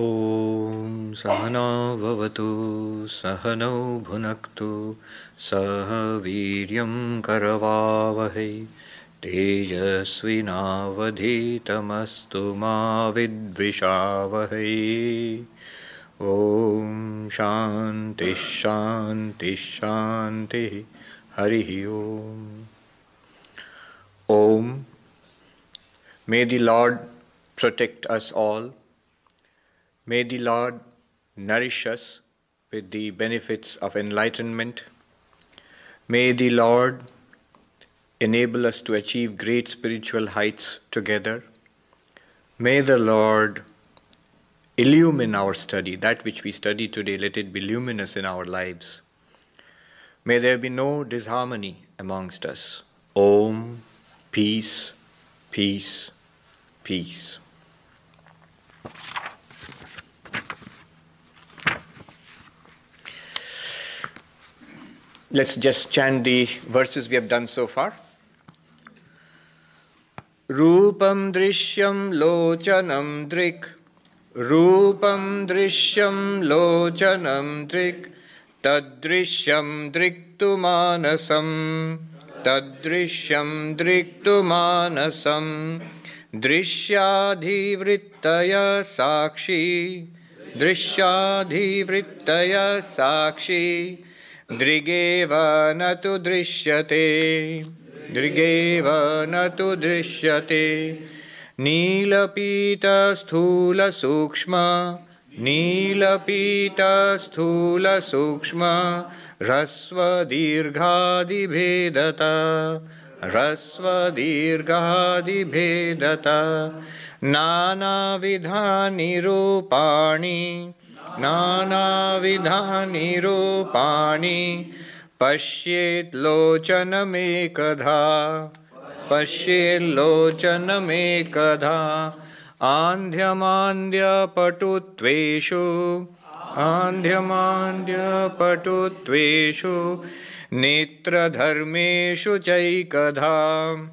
Om Sahana Vavatu Sahano Bhunaktu Saha Viryam Karavavahai Tejasvinavadhitamastu ma vidvishavahai. Om Shanti Shanti Shanti Harihi Om. Om. May the Lord protect us all. May the Lord nourish us with the benefits of enlightenment. May the Lord enable us to achieve great spiritual heights together. May the Lord illumine our study. That which we study today, let it be luminous in our lives. May there be no disharmony amongst us. Om, peace, peace, peace. Let's just chant the verses we have done so far. Rupam drishyam lochanam drik. Rupam drishyam lochanam drik. Tadrishyam driktu manasam. Tadrishyam driktu manasam. Drishyadhivrittaya sakshi. Drishyadhivrittaya sakshi. Drigeva natu drishyate, Drigeva natu drishyate, Nilapita sthula sukshma, Nilapita sthula sukshma, Rasva dirghadi bhedata, Rasva dirghadi bhedata, Nana vidhani rupani, Nana vidhani rupani Pashyet lochanamekadha Pashyet lochanamekadha Andhyamandhya patutveshu Andhyamandhya patutveshu Netra dharmeshu chaikadha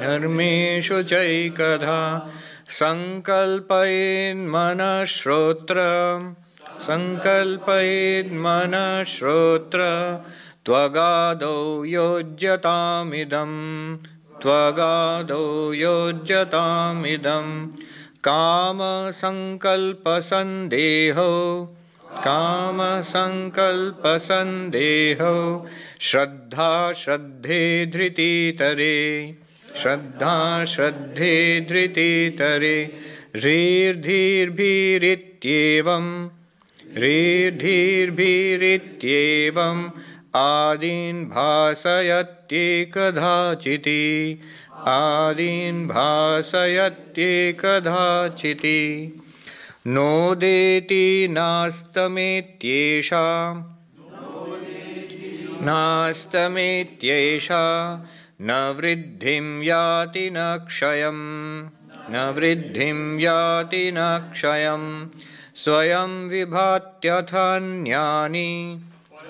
Dharmeshu chaikadha Sankalpayen mana shrotra, Sankalpayen mana shrotra, Tvagado yojyatamidam, Tvagado yojyatamidam, Kama sankalpa sandeho, Kama sankalpa sandeho, Shraddha shraddhe dhriti tare, Shraddha shraddhe dhriti tare Rir dhir bhirityevam Rir dhir bhirityevam Adin bhasayatyekadhachiti Adin bhasayatyekadhachiti Nodeti nastametyesha Nastametyesha Na vriddhim yati nakshayam, na vriddhim yati nakshayam, swayam vibhatyathaanyani,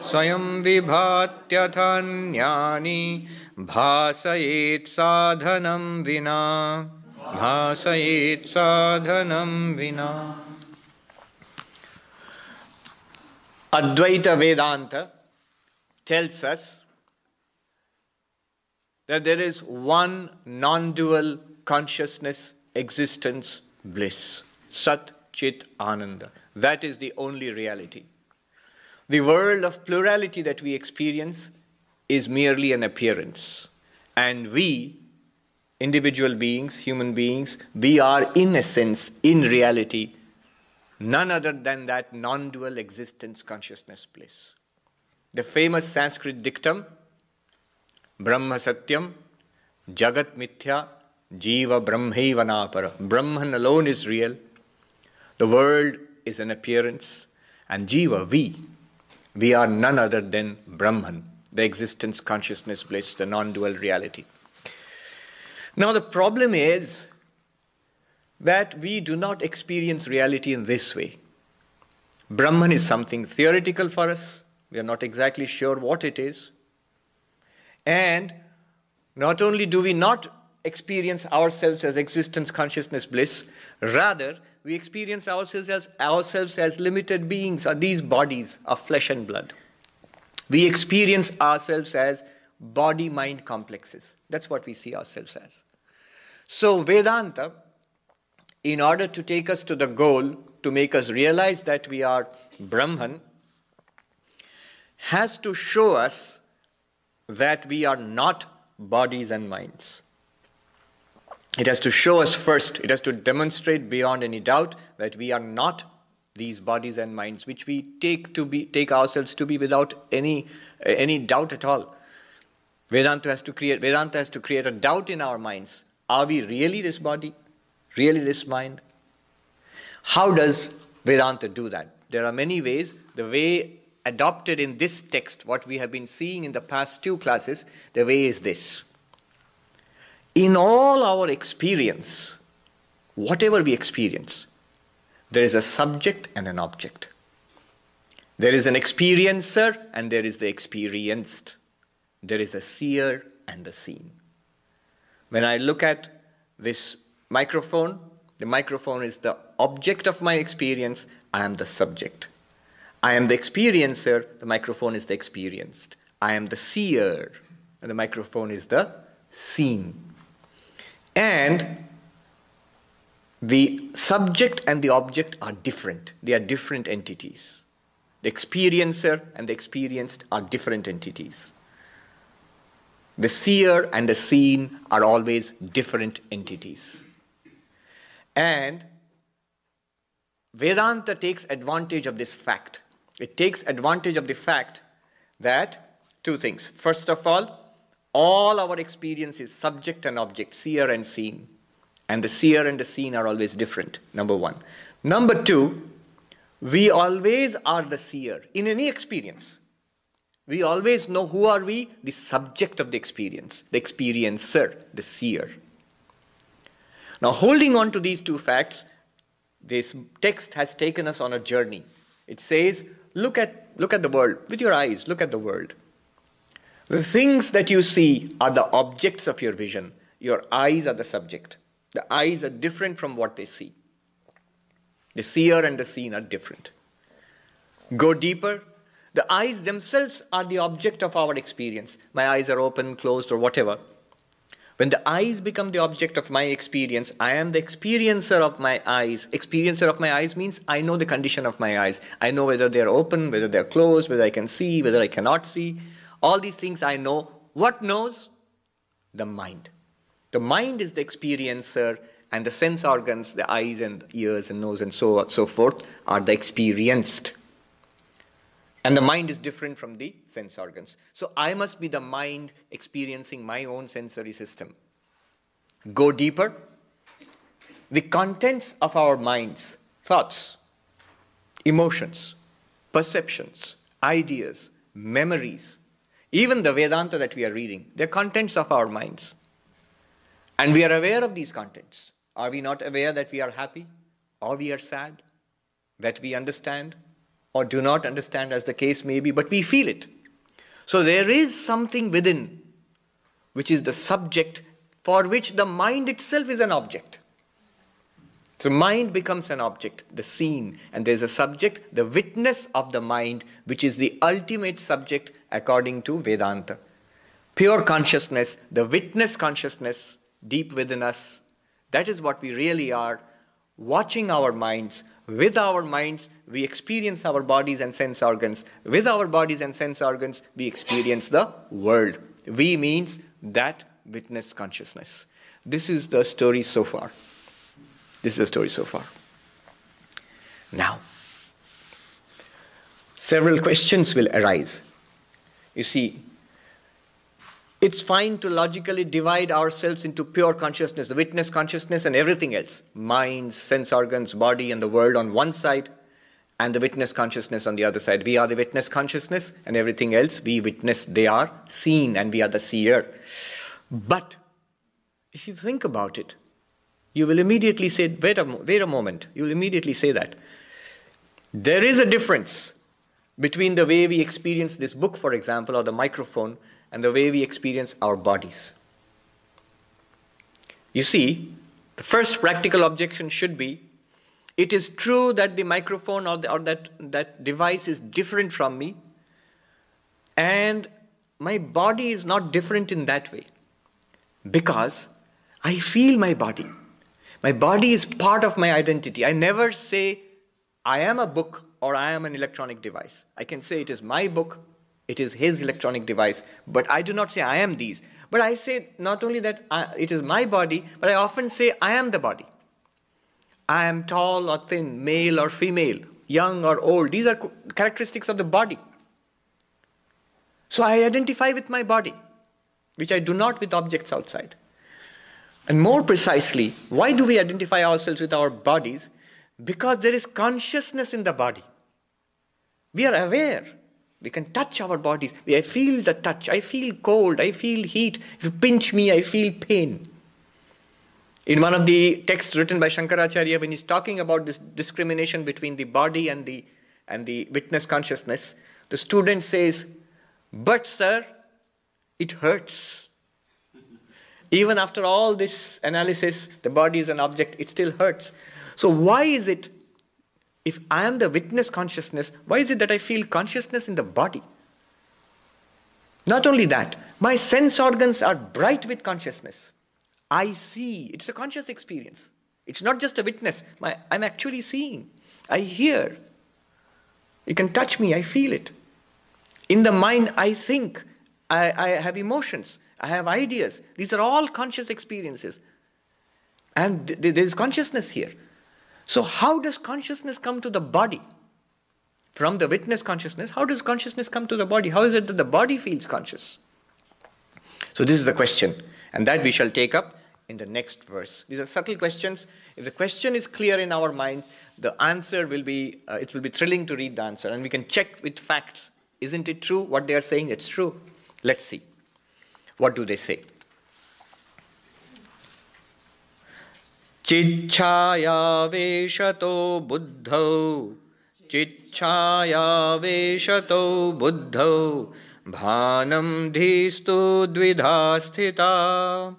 swayam vibhatyathaanyani, bhasayet sadhanam vina, bhasayet sadhanam vina. Advaita Vedanta tells us that there is one non-dual consciousness, existence, bliss. Sat Chit Ananda. That is the only reality. The world of plurality that we experience is merely an appearance. And we, individual beings, human beings, we are in essence, in reality, none other than that non-dual existence, consciousness, bliss. The famous Sanskrit dictum, Brahma Satyam, Jagat Mithya, Jiva Brahmaiva Napara. Brahman alone is real. The world is an appearance. And Jiva, we are none other than Brahman, the existence, consciousness, bliss, the non-dual reality. Now the problem is that we do not experience reality in this way. Brahman is something theoretical for us. We are not exactly sure what it is. And not only do we not experience ourselves as existence, consciousness, bliss, rather we experience ourselves as limited beings, or these bodies of flesh and blood. We experience ourselves as body-mind complexes. That's what we see ourselves as. So Vedanta, in order to take us to the goal, to make us realize that we are Brahman, has to show us that we are not bodies and minds. It has to show us first, it has to demonstrate beyond any doubt that we are not these bodies and minds, which we take ourselves to be without any doubt at all. Vedanta has to create a doubt in our minds. Are we really this body? Really this mind? How does Vedanta do that? There are many ways. The way adopted in this text, what we have been seeing in the past 2 classes, the way is this. In all our experience, whatever we experience, there is a subject and an object. There is an experiencer and there is the experienced. There is a seer and the seen. When I look at this microphone, the microphone is the object of my experience, I am the subject. I am the experiencer, the microphone is the experienced. I am the seer, and the microphone is the seen. And the subject and the object are different. They are different entities. The experiencer and the experienced are different entities. The seer and the seen are always different entities. And Vedanta takes advantage of this fact. It takes advantage of the fact that 2 things. First of all our experience is subject and object, seer and seen. And the seer and the seen are always different, number 1. Number 2, we always are the seer in any experience. We always know who are we? The subject of the experience, the experiencer, the seer. Now, holding on to these 2 facts, this text has taken us on a journey. It says, look at the world. With your eyes, look at the world. The things that you see are the objects of your vision. Your eyes are the subject. The eyes are different from what they see. The seer and the seen are different. Go deeper. The eyes themselves are the object of our experience. My eyes are open, closed, or whatever. When the eyes become the object of my experience, I am the experiencer of my eyes. Experiencer of my eyes means I know the condition of my eyes. I know whether they are open, whether they are closed, whether I can see, whether I cannot see. All these things I know. What knows? The mind. The mind is the experiencer, and the sense organs, the eyes and ears and nose and so on, so forth, are the experienced. And the mind is different from the sense organs. So I must be the mind experiencing my own sensory system. Go deeper. The contents of our minds, thoughts, emotions, perceptions, ideas, memories, even the Vedanta that we are reading, they're contents of our minds. And we are aware of these contents. Are we not aware that we are happy or we are sad, that we understand or do not understand, as the case may be, but we feel it. So there is something within which is the subject for which the mind itself is an object. So mind becomes an object, the seen, and there's a subject, the witness of the mind, which is the ultimate subject according to Vedanta. Pure consciousness, the witness consciousness deep within us, that is what we really are, watching our minds. With our minds, we experience our bodies and sense organs. With our bodies and sense organs, we experience the world. We means that witness consciousness. This is the story so far. Now, several questions will arise. You see, it's fine to logically divide ourselves into pure consciousness, the witness consciousness and everything else. Minds, sense organs, body and the world on one side, and the witness consciousness on the other side. We are the witness consciousness, and everything else we witness, they are seen, and we are the seer. But if you think about it, you will immediately say, wait a moment, you will immediately say that. There is a difference between the way we experience this book, for example, or the microphone, and the way we experience our bodies. You see, the first practical objection should be, It is true that the microphone or that device is different from me, and my body is not different in that way, because I feel my body. My body is part of my identity. I never say, I am a book or I am an electronic device. I can say it is my book, it is his electronic device, but I do not say I am these. But I say not only that it is my body, but I often say I am the body. I am tall or thin, male or female, young or old. These are characteristics of the body. So I identify with my body, which I do not with objects outside. And more precisely, why do we identify ourselves with our bodies? Because there is consciousness in the body. We are aware. We can touch our bodies. I feel the touch. I feel cold. I feel heat. If you pinch me, I feel pain. In one of the texts written by Shankaracharya, when he's talking about this discrimination between the body and the witness consciousness, the student says, "But sir, it hurts. Even after all this analysis, the body is an object, it still hurts." So why is it, if I am the witness consciousness, why is it that I feel consciousness in the body? Not only that, my sense organs are bright with consciousness. I see. It's a conscious experience. It's not just a witness. I'm actually seeing. I hear. You can touch me. I feel it. In the mind, I think. I have emotions. I have ideas. These are all conscious experiences. And there is consciousness here. So how does consciousness come to the body? From the witness consciousness, how does consciousness come to the body? How is it that the body feels conscious? So this is the question. And that we shall take up in the next verse. These are subtle questions. If the question is clear in our mind, the answer will be, it will be thrilling to read the answer. And we can check with facts. Isn't it true? What they are saying, it's true. Let's see. What do they say? Chichchaya veshato buddhau, chichchaya veshato buddhau, bhanam dhistu dvidha sthita,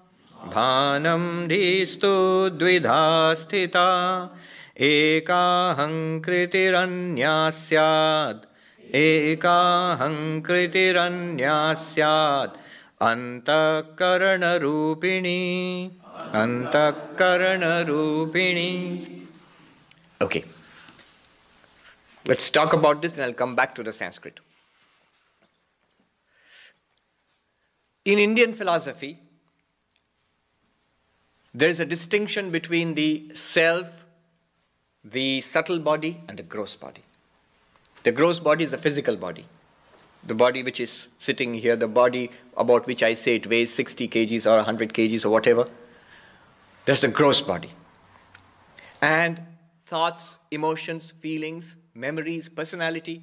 bhanam dhistu dvidha sthita, ekaham kritiranya syad, ekaham kritiranya syad, antakarana rupini, antakarana rupini. Okay. Let's talk about this and I'll come back to the Sanskrit. In Indian philosophy, there is a distinction between the self, the subtle body, and the gross body. The gross body is the physical body. The body which is sitting here, the body about which I say it weighs 60 kgs or 100 kgs or whatever. That's the gross body. And thoughts, emotions, feelings, memories, personality,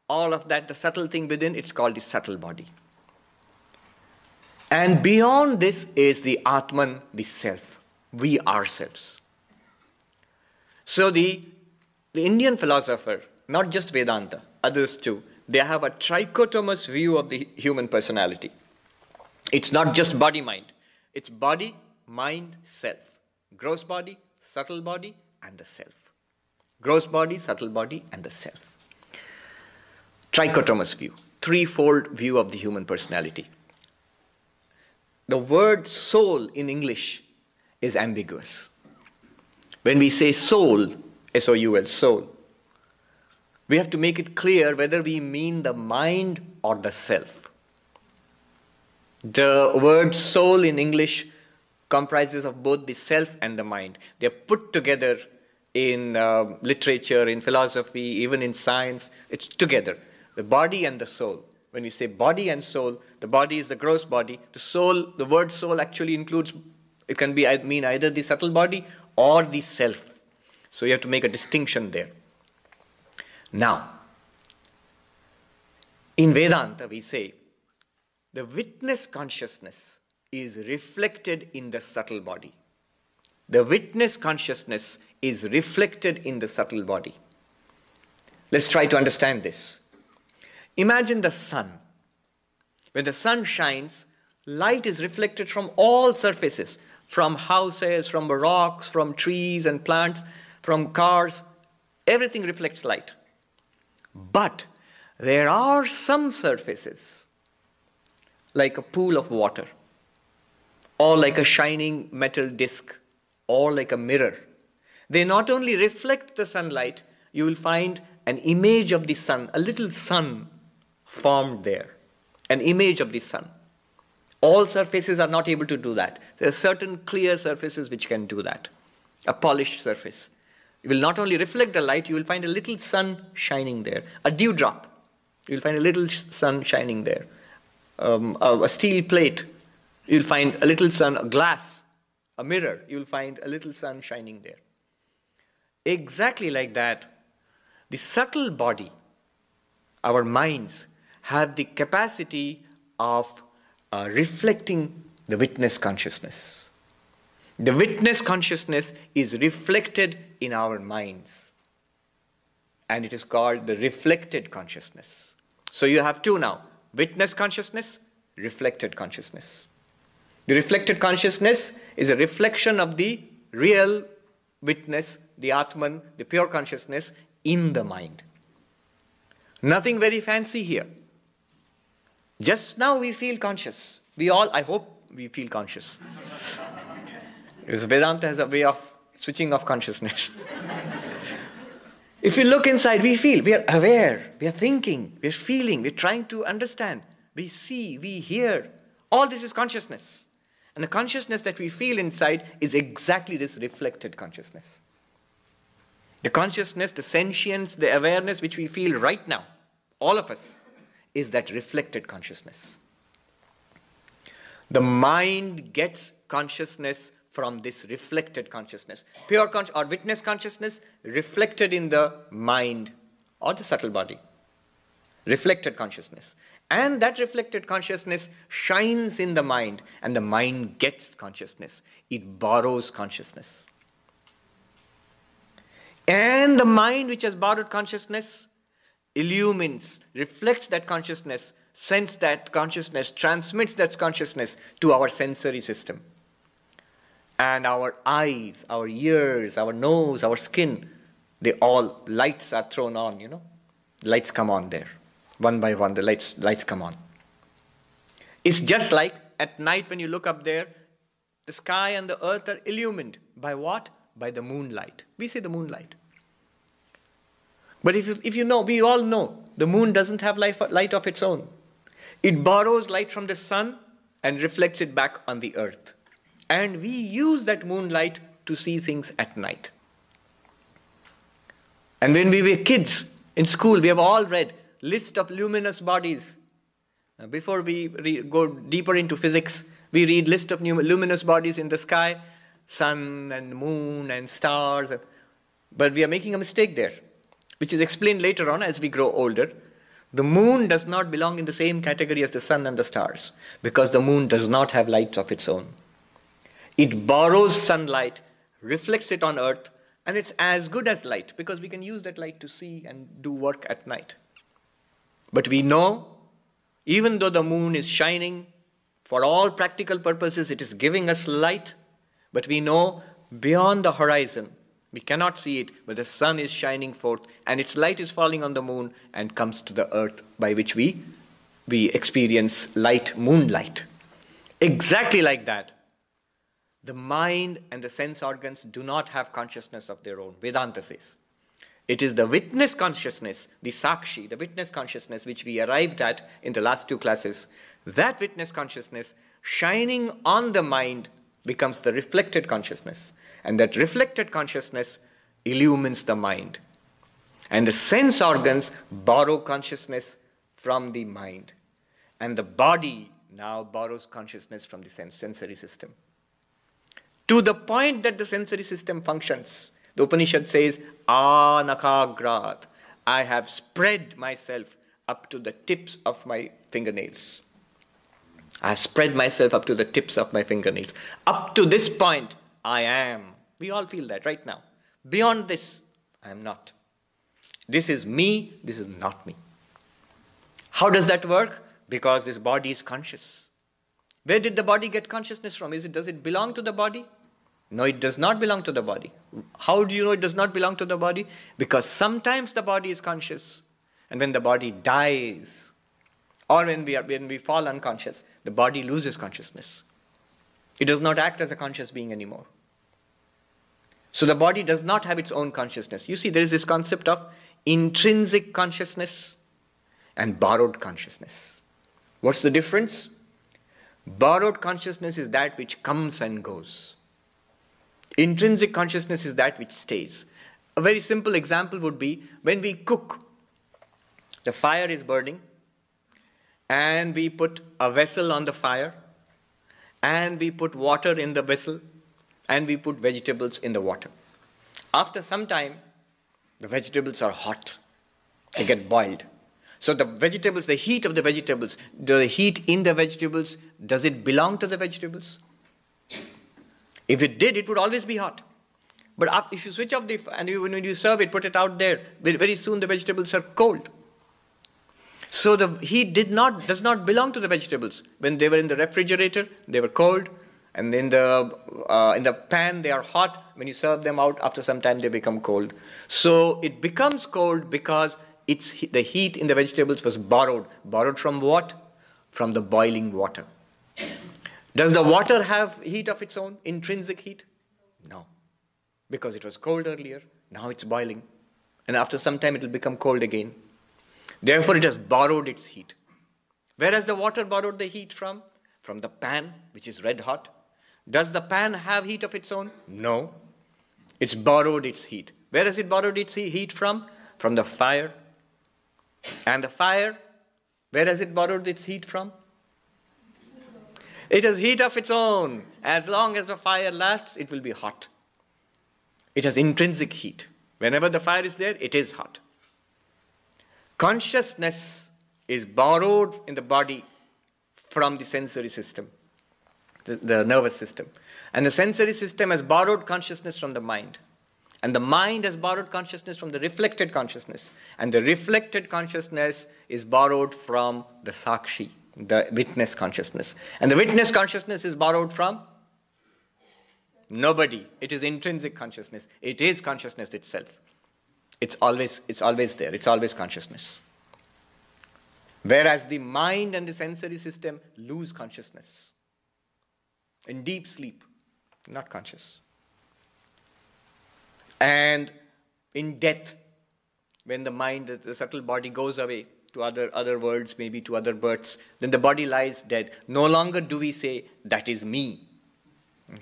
all of that, the subtle thing within, it's called the subtle body. And beyond this is the Atman, the self, we ourselves. So the Indian philosopher, not just Vedanta, others too, they have a trichotomous view of the human personality. It's not just body-mind. It's body, mind, self. Gross body, subtle body, and the self. Gross body, subtle body, and the self. Trichotomous view, threefold view of the human personality. The word soul in English is ambiguous. When we say soul, S-O-U-L, soul, we have to make it clear whether we mean the mind or the self. The word soul in English comprises of both the self and the mind. They are put together in literature, in philosophy, even in science. It's together, the body and the soul. When we say body and soul, the body is the gross body. The soul, the word soul actually includes, it can be mean either the subtle body or the self. So you have to make a distinction there. Now, in Vedanta we say the witness consciousness is reflected in the subtle body. The witness consciousness is reflected in the subtle body. Let's try to understand this. Imagine the sun. When the sun shines, light is reflected from all surfaces, from houses, from rocks, from trees and plants. from cars, everything reflects light. But there are some surfaces, like a pool of water, or like a shining metal disc, or like a mirror. They not only reflect the sunlight, you will find an image of the sun, a little sun formed there, an image of the sun. All surfaces are not able to do that. There are certain clear surfaces which can do that. A polished surface. It will not only reflect the light, you will find a little sun shining there. A dewdrop, you will find a little sun shining there. A steel plate, you will find a little sun. A glass, a mirror, you will find a little sun shining there. Exactly like that, the subtle body, our minds, have the capacity of reflecting the witness consciousness. The witness consciousness is reflected in our minds. And it is called the reflected consciousness. So you have two now, witness consciousness, reflected consciousness. The reflected consciousness is a reflection of the real witness, the Atman, the pure consciousness in the mind. Nothing very fancy here. Just now we feel conscious. We all, I hope we feel conscious. Because Vedanta has a way of switching off consciousness. If you look inside, we feel, we are aware, we are thinking, we are feeling, we are trying to understand. We see, we hear. All this is consciousness. And the consciousness that we feel inside is exactly this reflected consciousness. The consciousness, the sentience, the awareness which we feel right now, all of us, is that reflected consciousness. The mind gets consciousness from this reflected consciousness. Pure or witness consciousness reflected in the mind or the subtle body. Reflected consciousness. And that reflected consciousness shines in the mind, and the mind gets consciousness. It borrows consciousness. And the mind which has borrowed consciousness illumines, reflects that consciousness, sends that consciousness, transmits that consciousness to our sensory system. And our eyes, our ears, our nose, our skin, they all, lights are thrown on, you know. Lights come on there. One by one, the lights come on. It's just like at night when you look up there, the sky and the earth are illumined. By what? By the moonlight. We see the moonlight. But if you know, we all know, the moon doesn't have light of its own. It borrows light from the sun and reflects it back on the earth. And we use that moonlight to see things at night. And when we were kids in school, we have all read list of luminous bodies. Before we go deeper into physics, we read list of luminous bodies in the sky, sun and moon and stars. But we are making a mistake there, which is explained later on as we grow older. The moon does not belong in the same category as the sun and the stars, because the moon does not have light of its own. It borrows sunlight, reflects it on earth, and it's as good as light, because we can use that light to see and do work at night. But we know, even though the moon is shining, for all practical purposes it is giving us light, but we know beyond the horizon, we cannot see it, but the sun is shining forth, and its light is falling on the moon and comes to the earth, by which we experience light, moonlight. Exactly like that, the mind and the sense organs do not have consciousness of their own, Vedanta says. It is the witness consciousness, the sakshi, the witness consciousness which we arrived at in the last two classes. That witness consciousness shining on the mind becomes the reflected consciousness. And that reflected consciousness illumines the mind. And the sense organs borrow consciousness from the mind. And the body now borrows consciousness from the sensory system. To the point that the sensory system functions, the Upanishad says, Anakagrat, I have spread myself up to the tips of my fingernails. I have spread myself up to the tips of my fingernails. Up to this point, I am. We all feel that right now. Beyond this, I am not. This is me, this is not me. How does that work? Because this body is conscious. Where did the body get consciousness from? Does it belong to the body? No, it does not belong to the body. How do you know it does not belong to the body? Because sometimes the body is conscious, and when the body dies, or when we fall unconscious, the body loses consciousness. It does not act as a conscious being anymore. So the body does not have its own consciousness. You see, there is this concept of intrinsic consciousness and borrowed consciousness. What's the difference? Borrowed consciousness is that which comes and goes. Intrinsic consciousness is that which stays. A very simple example would be when we cook. The fire is burning, and we put a vessel on the fire, and we put water in the vessel, and we put vegetables in the water. After some time, the vegetables are hot. They get boiled. So the vegetables, the heat of the vegetables, the heat in the vegetables, does it belong to the vegetables? If it did, it would always be hot. But if you switch off when you serve it, put it out there, very soon the vegetables are cold. So the heat does not belong to the vegetables. When they were in the refrigerator, they were cold, and in the pan they are hot. When you serve them out, after some time they become cold. So it becomes cold because the heat in the vegetables was borrowed. Borrowed from what? From the boiling water. Does the water have heat of its own, intrinsic heat? No. Because it was cold earlier, now it's boiling. And after some time it will become cold again. Therefore it has borrowed its heat. Whereas the water borrowed the heat from? From the pan, which is red hot. Does the pan have heat of its own? No. It's borrowed its heat. Where has it borrowed its heat from? From the fire. And the fire, where has it borrowed its heat from? It has heat of its own. As long as the fire lasts, it will be hot. It has intrinsic heat. Whenever the fire is there, it is hot. Consciousness is borrowed in the body from the sensory system, the nervous system. And the sensory system has borrowed consciousness from the mind. And the mind has borrowed consciousness from the reflected consciousness. And the reflected consciousness is borrowed from the sakshi, the witness consciousness. And the witness consciousness is borrowed from nobody. It is intrinsic consciousness. It is consciousness itself. It's always there. It's always consciousness. Whereas the mind and the sensory system lose consciousness. In deep sleep, not conscious. And in death, when the mind, the subtle body goes away to other worlds, maybe to other births, then the body lies dead. No longer do we say, that is me.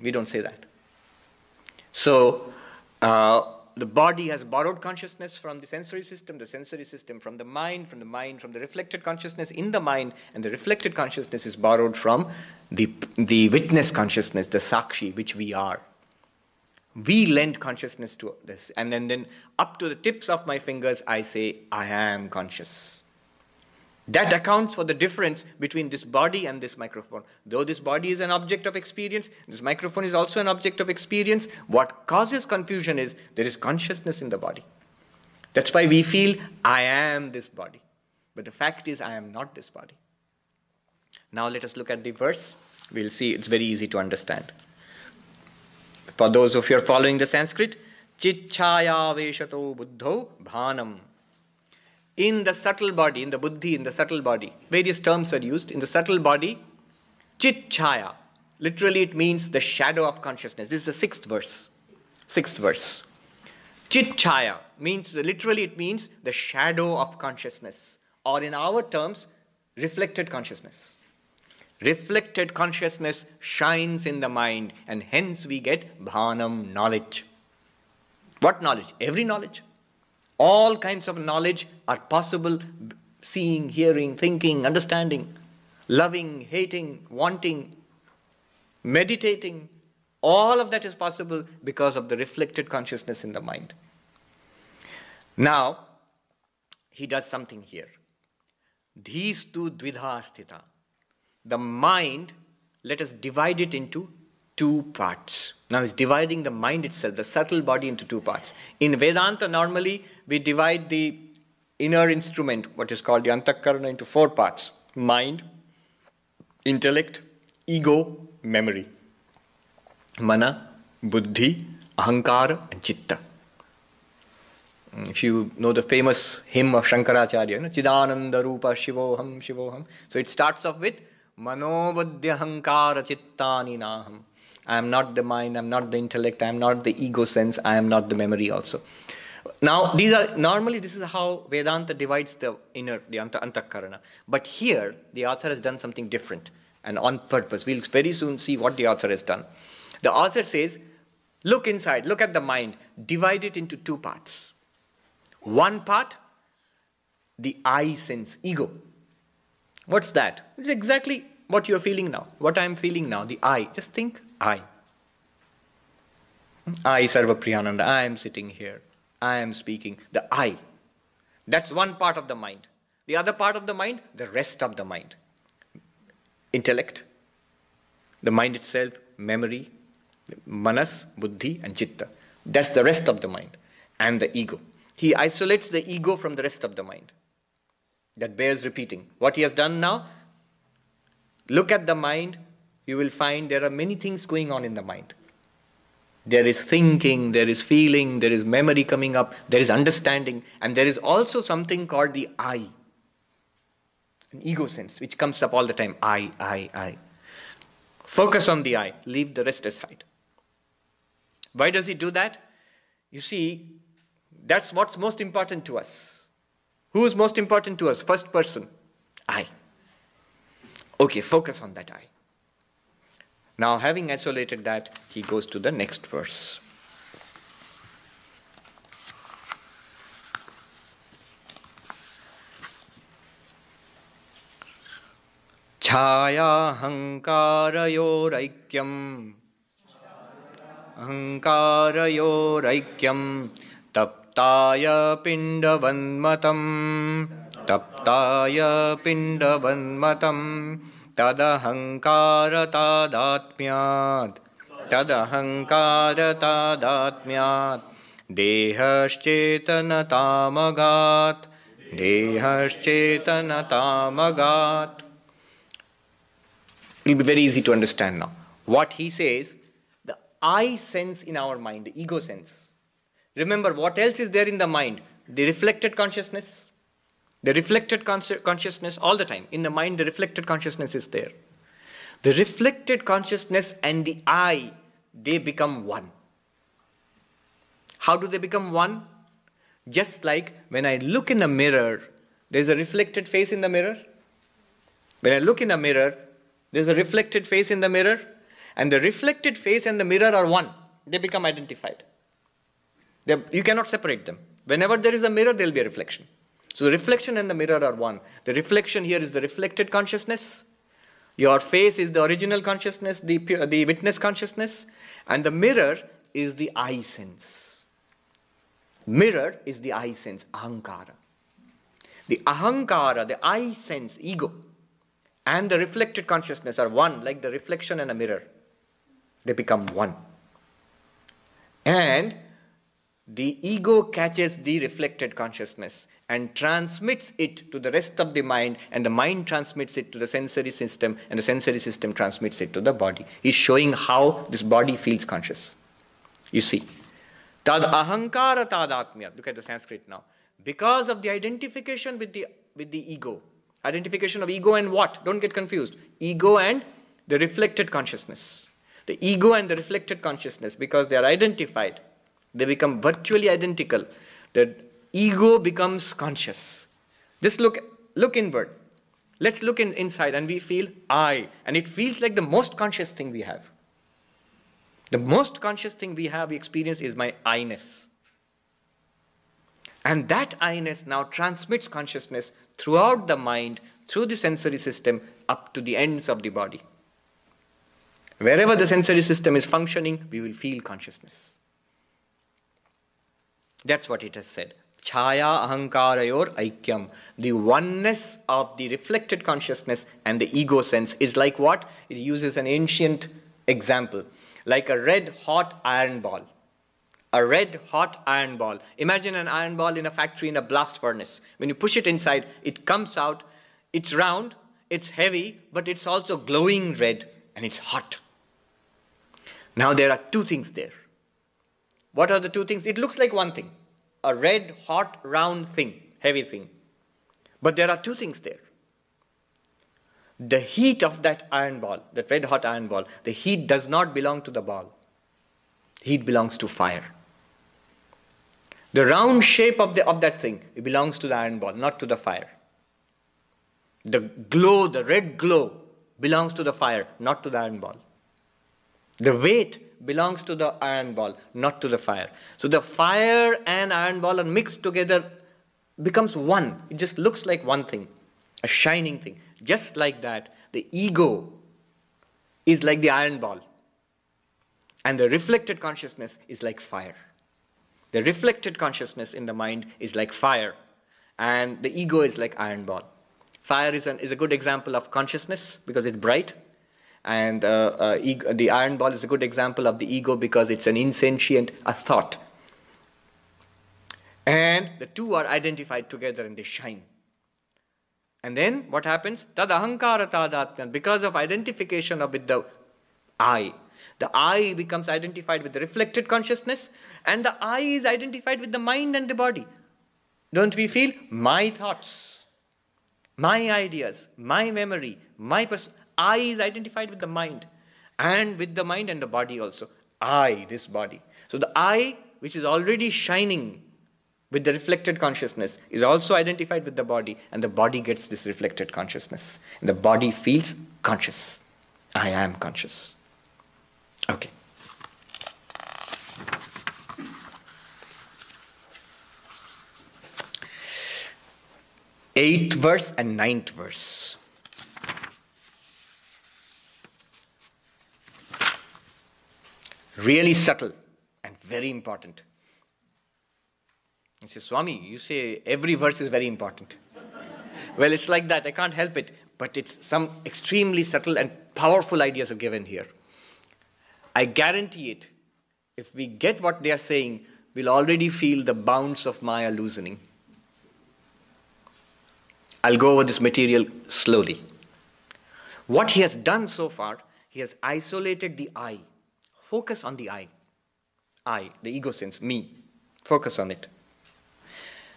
We don't say that. So, the body has borrowed consciousness from the sensory system from the mind from the reflected consciousness in the mind, and the reflected consciousness is borrowed from the witness consciousness, the sakshi, which we are. We lend consciousness to this, and then up to the tips of my fingers, I say, I am conscious. That accounts for the difference between this body and this microphone. Though this body is an object of experience, this microphone is also an object of experience. What causes confusion is there is consciousness in the body. That's why we feel, I am this body. But the fact is, I am not this body. Now let us look at the verse. We'll see it's very easy to understand. For those of you who are following the Sanskrit, Chitchaya veshato buddho bhanam. In the subtle body, in the buddhi, in the subtle body, various terms are used. In the subtle body, Chitchaya. Literally it means the shadow of consciousness. This is the sixth verse. Chitchaya means, literally it means the shadow of consciousness. Or in our terms, reflected consciousness. Reflected consciousness shines in the mind, and hence we get bhanam, knowledge. What knowledge? Every knowledge. All kinds of knowledge are possible: seeing, hearing, thinking, understanding, loving, hating, wanting, meditating. All of that is possible because of the reflected consciousness in the mind. Now, he does something here. Dhistu dvidha sthita. The mind, let us divide it into two parts. Now he's dividing the mind itself, the subtle body, into two parts. In Vedanta, normally we divide the inner instrument, what is called the antakarana, into four parts: mind, intellect, ego, memory. Mana, buddhi, ahankara and chitta. If you know the famous hymn of Shankaracharya, Chidananda Rupa Shivoham Shivoham. So it starts off with Mano Buddhi Ahankara Chittani Naham. I am not the mind, I am not the intellect, I am not the ego sense, I am not the memory also. Now, normally this is how Vedanta divides the inner, the antakarana. But here, the author has done something different and on purpose. We'll very soon see what the author has done. The author says, look inside, look at the mind, divide it into two parts. One part, the I sense, ego. What's that? It's exactly what you're feeling now, what I'm feeling now, the I. Just think, I. I, Sarvapriyananda, I am sitting here. I am speaking, the I. That's one part of the mind. The other part of the mind, the rest of the mind. Intellect, the mind itself, memory, manas, buddhi and chitta. That's the rest of the mind. And the ego. He isolates the ego from the rest of the mind. That bears repeating. What he has done now, look at the mind, you will find there are many things going on in the mind. There is thinking, there is feeling, there is memory coming up, there is understanding, and there is also something called the I. An ego sense, which comes up all the time. I. Focus on the I, leave the rest aside. Why does he do that? You see, that's what's most important to us. Who is most important to us? First person, I. Okay, focus on that I. Now, having isolated that, he goes to the next verse. Chaya hankarayorikyam ahankarayoraikyam taptaya pindavanmatam tadahankaratadaatmyat dehashchetanatamagat. It will be very easy to understand now. What he says, the I sense in our mind, the ego sense. Remember, what else is there in the mind? The reflected consciousness. The reflected consciousness all the time. In the mind, the reflected consciousness is there. The reflected consciousness and the I, they become one. How do they become one? Just like when I look in a mirror, there's a reflected face in the mirror. When I look in a mirror, there's a reflected face in the mirror, and the reflected face and the mirror are one. They become identified. You cannot separate them. Whenever there is a mirror, there will be a reflection. So the reflection and the mirror are one. The reflection here is the reflected consciousness. Your face is the original consciousness, the witness consciousness, and the mirror is the I sense. Mirror is the I sense, ahankara. The ahankara, the I sense, ego, and the reflected consciousness are one, like the reflection and a mirror. They become one. And the ego catches the reflected consciousness and transmits it to the rest of the mind, and the mind transmits it to the sensory system, and the sensory system transmits it to the body. He's showing how this body feels conscious. You see, tad ahankara tadatmya. Look at the Sanskrit now. Because of the identification with the ego, identification of ego and what? Don't get confused. Ego and the reflected consciousness. The ego and the reflected consciousness, because they are identified, they become virtually identical. The ego becomes conscious. Just look inward. Let's look inside and we feel I. And it feels like the most conscious thing we have. The most conscious thing we experience is my I-ness. And that I-ness now transmits consciousness throughout the mind, through the sensory system, up to the ends of the body. Wherever the sensory system is functioning, we will feel consciousness. That's what it has said. Chaya ahankarayor aikyam. The oneness of the reflected consciousness and the ego sense is like what? It uses an ancient example. Like a red hot iron ball. A red hot iron ball. Imagine an iron ball in a factory in a blast furnace. When you push it inside, it comes out. It's round, it's heavy, but it's also glowing red and it's hot. Now there are two things there. What are the two things? It looks like one thing. A red, hot, round thing, heavy thing. But there are two things there. The heat of that iron ball, that red hot iron ball, the heat does not belong to the ball. Heat belongs to fire. The round shape of that thing, it belongs to the iron ball, not to the fire. The glow, the red glow, belongs to the fire, not to the iron ball. The weight belongs to the iron ball, not to the fire. So the fire and iron ball are mixed together, becomes one. It just looks like one thing, a shining thing. Just like that, the ego is like the iron ball. And the reflected consciousness is like fire. The reflected consciousness in the mind is like fire. And the ego is like iron ball. Fire is a good example of consciousness because it's bright. And the iron ball is a good example of the ego because it's an insentient thought. And the two are identified together and they shine. And then what happens? Tad ahankara tadatmyan. Because of identification with the I becomes identified with the reflected consciousness, and the I is identified with the mind and the body. Don't we feel? My thoughts, my ideas, my memory, my person. I is identified with the mind, and with the mind and the body also. I, this body. So the I, which is already shining with the reflected consciousness, is also identified with the body, and the body gets this reflected consciousness. And the body feels conscious. I am conscious. Okay. Eighth verse and ninth verse. Really subtle and very important. You say, Swami, you say every verse is very important. Well, it's like that. I can't help it. But it's some extremely subtle and powerful ideas are given here. I guarantee it. If we get what they are saying, we'll already feel the bounds of Maya loosening. I'll go over this material slowly. What he has done so far, he has isolated the I. Focus on the I, the ego sense, me. Focus on it.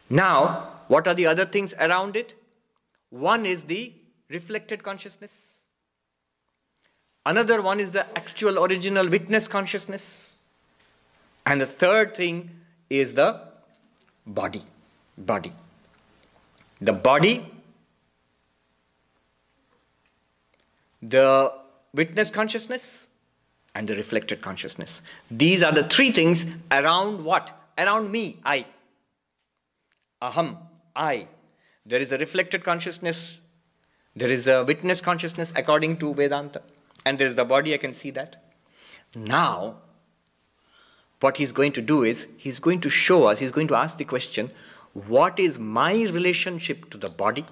Now, what are the other things around it? One is the reflected consciousness. Another one is the actual original witness consciousness. And the third thing is the body. The body, the witness consciousness, and the reflected consciousness. These are the three things around what? Around me, I. Aham, I. There is a reflected consciousness. There is a witness consciousness according to Vedanta. And there is the body, I can see that. Now, what he's going to do is, he's going to show us, he's going to ask the question, what is my relationship to the body?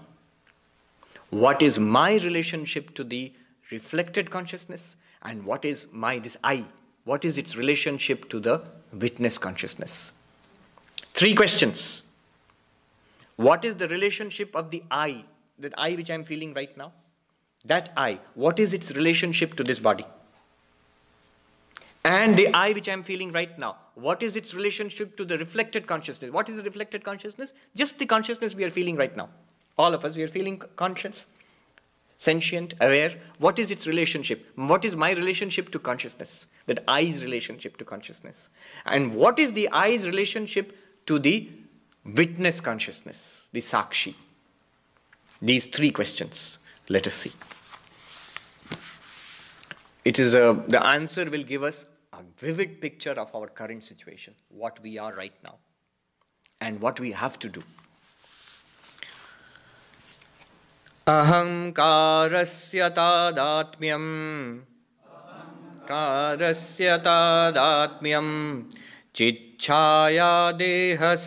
What is my relationship to the reflected consciousness? And what is this I? What is its relationship to the witness consciousness? Three questions. What is the relationship of the I, that I which I'm feeling right now? That I, what is its relationship to this body? And the I which I'm feeling right now, what is its relationship to the reflected consciousness? What is the reflected consciousness? Just the consciousness we are feeling right now. All of us, we are feeling conscious, sentient, aware. What is its relationship? What is my relationship to consciousness? That I's relationship to consciousness. And what is the I's relationship to the witness consciousness, the Sakshi? These three questions. Let us see. The answer will give us a vivid picture of our current situation, what we are right now, and what we have to do. Ahankarasya tadatmyam chichchaya deha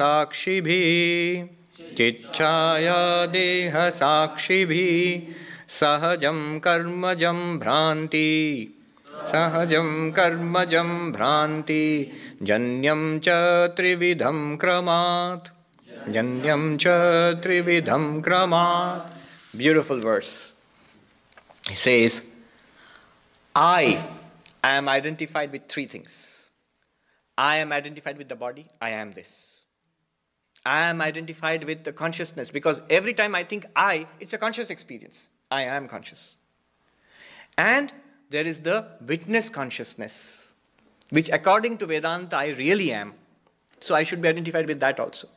sakshibhi sahajam karmajam bhranti janyam cha trividham kramat. Beautiful verse. He says, I I am identified with three things. I am identified with the body, I am this. I am identified with the consciousness, because every time I think it's a conscious experience. I am conscious. And there is the witness consciousness, which according to Vedanta I really am. So I should be identified with that also.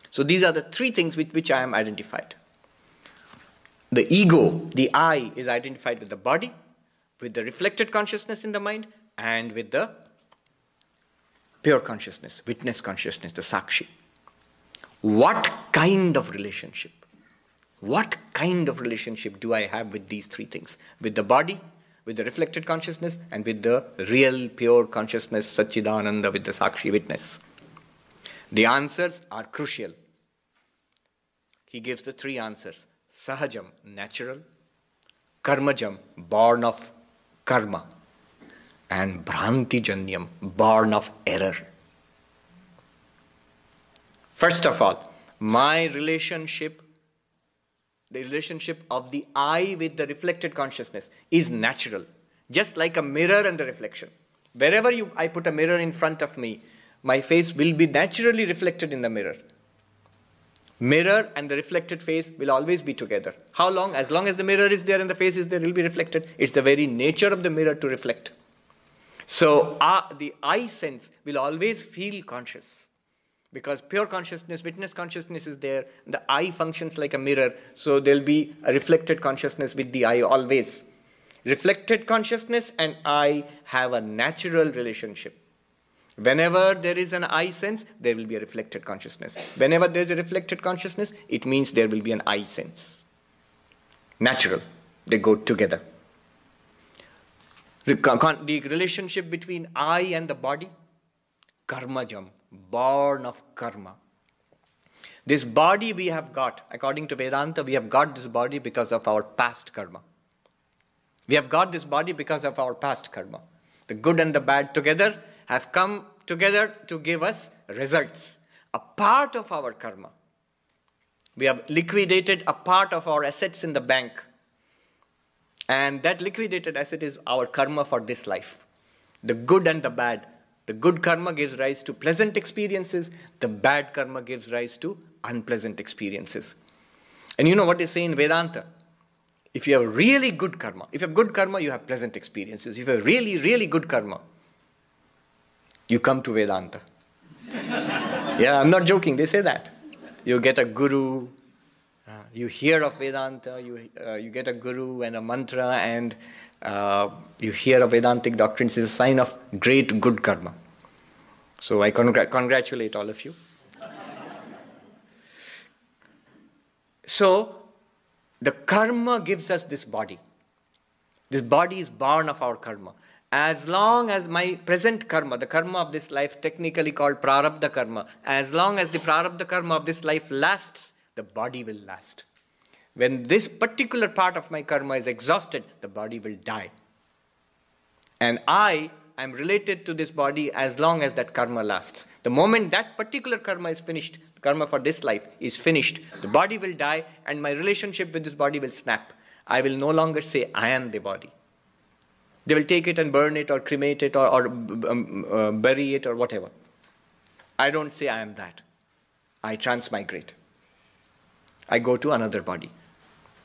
So these are the three things with which I am identified. The ego, the I, is identified with the body, with the reflected consciousness in the mind, and with the pure consciousness, witness consciousness, the sakshi. What kind of relationship? What kind of relationship do I have with these three things? With the body, with the reflected consciousness, and with the real pure consciousness, Satchidananda, with the sakshi witness? The answers are crucial. He gives the three answers. Sahajam, natural. Karmajam, born of karma. And Bhrantijanyam, born of error. First of all, my relationship, the relationship of the I with the reflected consciousness, is natural. Just like a mirror and the reflection. Wherever I put a mirror in front of me, my face will be naturally reflected in the mirror. Mirror and the reflected face will always be together. How long? As long as the mirror is there and the face is there, it will be reflected. It's the very nature of the mirror to reflect. So the I sense will always feel conscious. Because pure consciousness, witness consciousness is there. The I functions like a mirror. So there will be a reflected consciousness with the I always. Reflected consciousness and I have a natural relationship. Whenever there is an I sense, there will be a reflected consciousness. Whenever there is a reflected consciousness, it means there will be an I sense. Natural. They go together. The relationship between I and the body, karmajam, born of karma. This body we have got, according to Vedanta, we have got this body because of our past karma. We have got this body because of our past karma. The good and the bad together have come together to give us results. A part of our karma. We have liquidated a part of our assets in the bank. And that liquidated asset is our karma for this life. The good and the bad. The good karma gives rise to pleasant experiences. The bad karma gives rise to unpleasant experiences. And you know what they say in Vedanta? If you have really good karma, if you have good karma, you have pleasant experiences. If you have really, really good karma, you come to Vedanta. Yeah, I'm not joking. They say that. You get a guru, you hear of Vedanta, you get a guru and a mantra, and you hear of Vedantic doctrines. Is a sign of great good karma. So I congratulate all of you. So, the karma gives us this body. This body is born of our karma. As long as my present karma, the karma of this life, technically called prarabdha karma, as long as the prarabdha karma of this life lasts, the body will last. When this particular part of my karma is exhausted, the body will die. And I am related to this body as long as that karma lasts. The moment that particular karma is finished, karma for this life is finished, the body will die and my relationship with this body will snap. I will no longer say, I am the body. They will take it and burn it or cremate it or bury it or whatever. I don't say I am that. I transmigrate. I go to another body,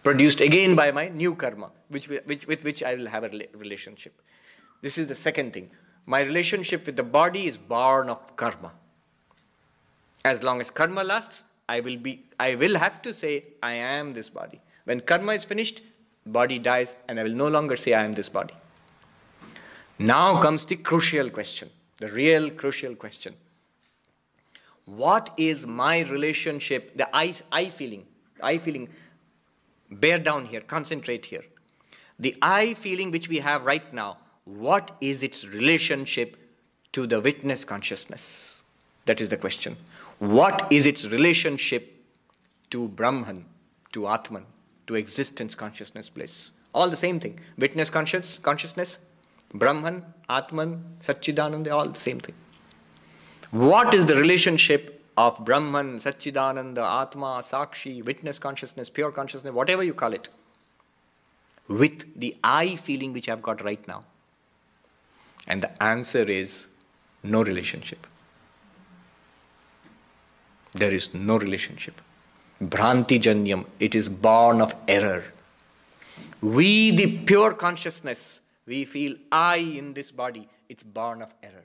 produced again by my new karma, with which I will have a relationship. This is the second thing. My relationship with the body is born of karma. As long as karma lasts, I will have to say, I am this body. When karma is finished, body dies, and I will no longer say I am this body. Now comes the crucial question, the real crucial question. What is my relationship, the I feeling, bear down here, concentrate here. The I feeling which we have right now, what is its relationship to the witness consciousness? That is the question. What is its relationship to Brahman, to Atman, to existence, consciousness, bliss? All the same thing. Witness consciousness, Brahman, Atman, Satchidananda, all the same thing. What is the relationship of Brahman, Satchidananda, Atma, Sakshi, witness consciousness, pure consciousness, whatever you call it, with the I feeling which I've got right now? And the answer is no relationship. There is no relationship. Bhranti janyam, it is born of error. We, the pure consciousness, we feel I in this body, it's born of error.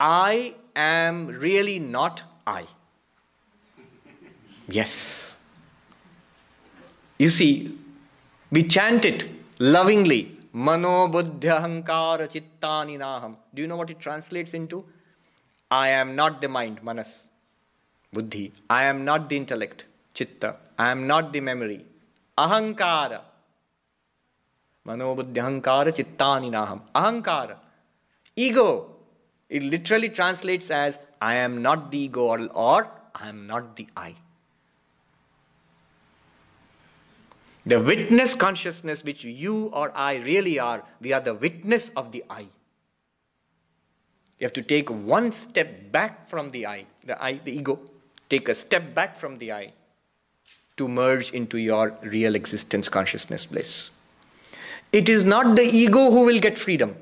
I am really not I. Yes. You see, we chant it lovingly. Mano buddhya hankara chittani naham. Do you know what it translates into? I am not the mind, manas, buddhi. I am not the intellect, chitta. I am not the memory, ahankara. Mano buddhya hankara chittani naham. Ahankara. Ego. It literally translates as I am not the ego or I am not the I. The witness consciousness which you or I really are, we are the witness of the I. You have to take one step back from the I, the ego. Take a step back from the I to merge into your real existence consciousness bliss. It is not the ego who will get freedom.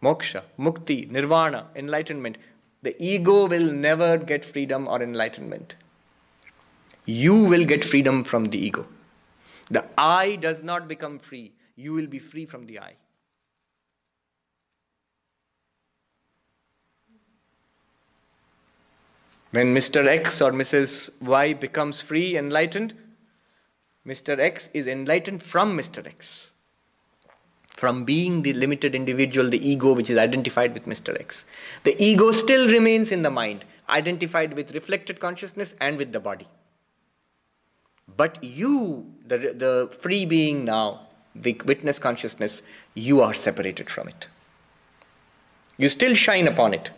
Moksha, mukti, nirvana, enlightenment. The ego will never get freedom or enlightenment. You will get freedom from the ego. The I does not become free. You will be free from the I. When Mr. X or Mrs. Y becomes free, enlightened, Mr. X is enlightened from Mr. X. From being the limited individual, the ego which is identified with Mr. X. The ego still remains in the mind, identified with reflected consciousness and with the body. But you, the free being now, the witness consciousness, you are separated from it. You still shine upon it.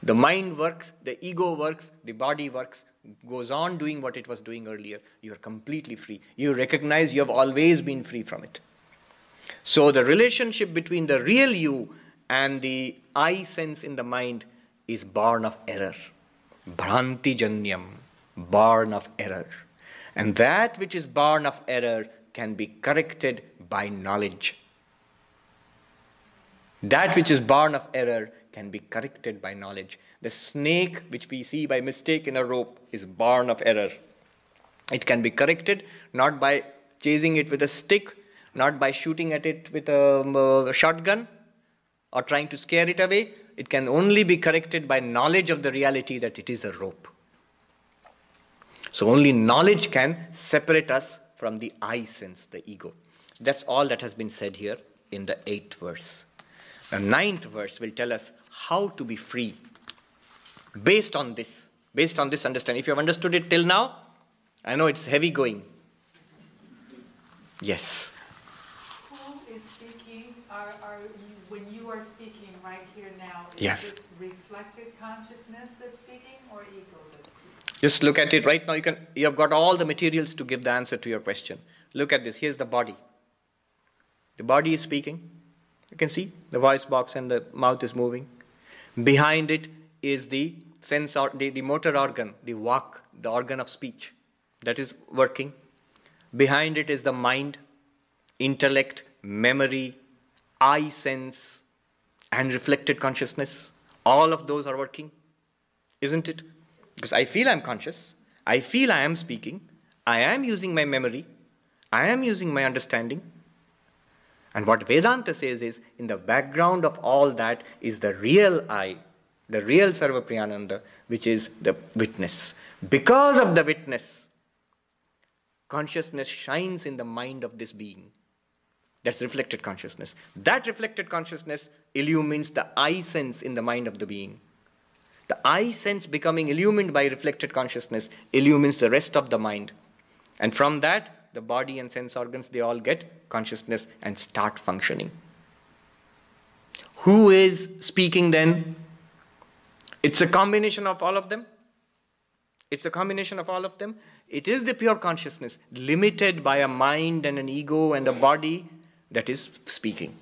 The mind works, the ego works, the body works, goes on doing what it was doing earlier. You are completely free. You recognize you have always been free from it. So the relationship between the real you and the I sense in the mind is born of error. Bhranti janyam, born of error. And that which is born of error can be corrected by knowledge. That which is born of error can be corrected by knowledge. The snake which we see by mistake in a rope is born of error. It can be corrected not by chasing it with a stick, not by shooting at it with a shotgun or trying to scare it away. It can only be corrected by knowledge of the reality that it is a rope. So only knowledge can separate us from the I sense, the ego. That's all that has been said here in the 8th verse. The 9th verse will tell us how to be free based on this understanding. If you have understood it till now, I know it's heavy going. Yes. Who is speaking? When you are speaking right here now, is Yes. this reflected consciousness that's speaking or ego that's speaking? Just look at it right now. You have got all the materials to give the answer to your question. Look at this. Here's the body. The body is speaking. You can see the voice box and the mouth is moving. Behind it is the sense or the motor organ, the vak, the organ of speech that is working. Behind it is the mind, intellect, memory, I sense, and reflected consciousness. All of those are working, isn't it? Because I feel I'm conscious. I feel I am speaking. I am using my memory. I am using my understanding. And what Vedanta says is, in the background of all that is the real I, the real Sarvapriyananda, which is the witness. Because of the witness, consciousness shines in the mind of this being. That's reflected consciousness. That reflected consciousness illumines the I sense in the mind of the being. The I sense becoming illumined by reflected consciousness illumines the rest of the mind. And from that, the body and sense organs, they all get consciousness and start functioning. Who is speaking then? It's a combination of all of them. It's a combination of all of them. It is the pure consciousness, limited by a mind and an ego and a body, that is speaking.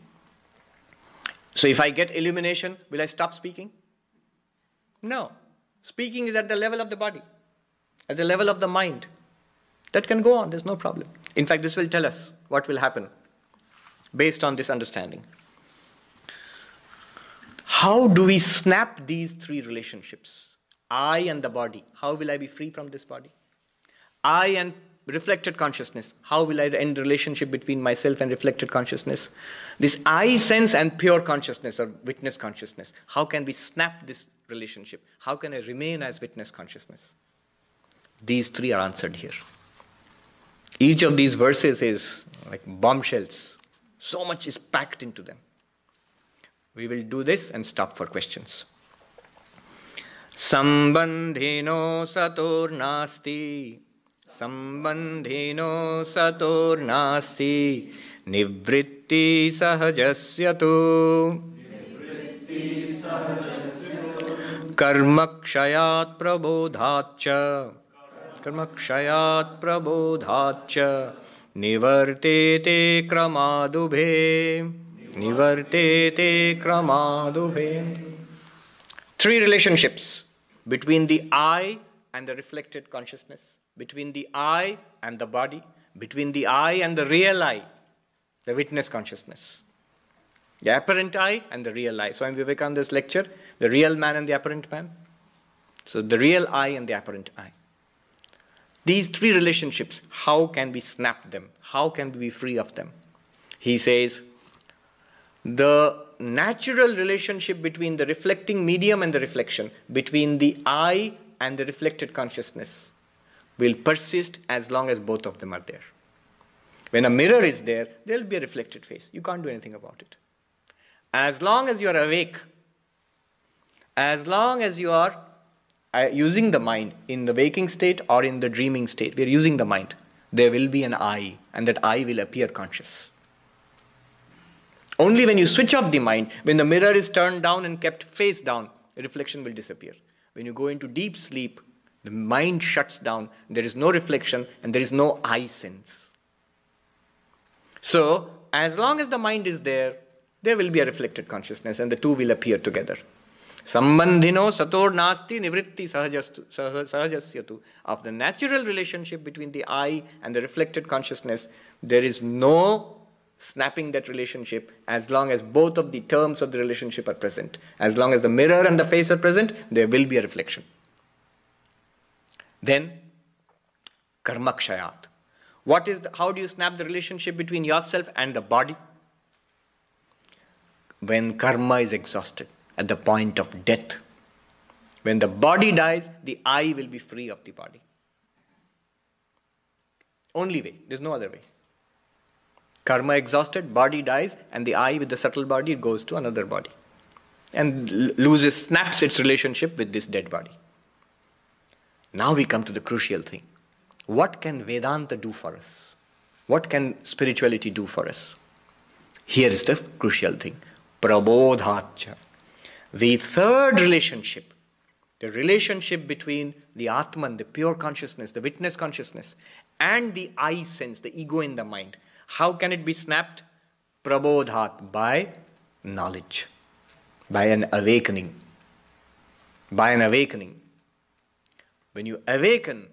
So if I get illumination, will I stop speaking? No. Speaking is at the level of the body, at the level of the mind. That can go on, there's no problem. In fact, this will tell us what will happen. based on this understanding. How do we snap these three relationships? I and the body. How will I be free from this body? I and reflected consciousness. How will I end relationship between myself and reflected consciousness? This I sense and pure consciousness or witness consciousness. How can we snap this relationship? How can I remain as witness consciousness? These three are answered here. Each of these verses is like bombshells. So much is packed into them. We will do this and stop for questions. Sambandhino sator nasti. Sambandhino sator nasti. Nivritti sahajasya tu. Karmakshayat prabodhacha. Karmakshayat prabodhacha. Nivartete kramadubhe. Nivartete kramadubhe. Three relationships between the I and the reflected consciousness, between the I and the body, between the I and the real I, the witness consciousness. The apparent I and the real I. Swami Vivekananda's lecture, the real man and the apparent man. So the real I and the apparent I. These three relationships, how can we snap them? How can we be free of them? He says, the natural relationship between the reflecting medium and the reflection, between the I and the reflected consciousness, will persist as long as both of them are there. When a mirror is there, there will be a reflected face. You can't do anything about it. As long as you are awake, as long as you are using the mind in the waking state or in the dreaming state, we are using the mind, there will be an I, and that I will appear conscious. Only when you switch off the mind, when the mirror is turned down and kept face down, the reflection will disappear. When you go into deep sleep, the mind shuts down, there is no reflection and there is no I sense. So, as long as the mind is there, there will be a reflected consciousness and the two will appear together. Sambandhino sator nasti nivritti sahajasyatu. Of the natural relationship between the I and the reflected consciousness, there is no snapping that relationship as long as both of the terms of the relationship are present. As long as the mirror and the face are present, there will be a reflection. Then, karmakshayat. How do you snap the relationship between yourself and the body? When karma is exhausted, at the point of death. When the body dies, the I will be free of the body. Only way, there's no other way. Karma exhausted, body dies, and the I with the subtle body goes to another body and snaps its relationship with this dead body. Now we come to the crucial thing. What can Vedanta do for us? What can spirituality do for us? Here is the crucial thing. Prabodhacha. The third relationship, the relationship between the Atman, the pure consciousness, the witness consciousness, and the I sense, the ego in the mind. How can it be snapped? Prabodhat, by knowledge, by an awakening. By an awakening. When you awaken,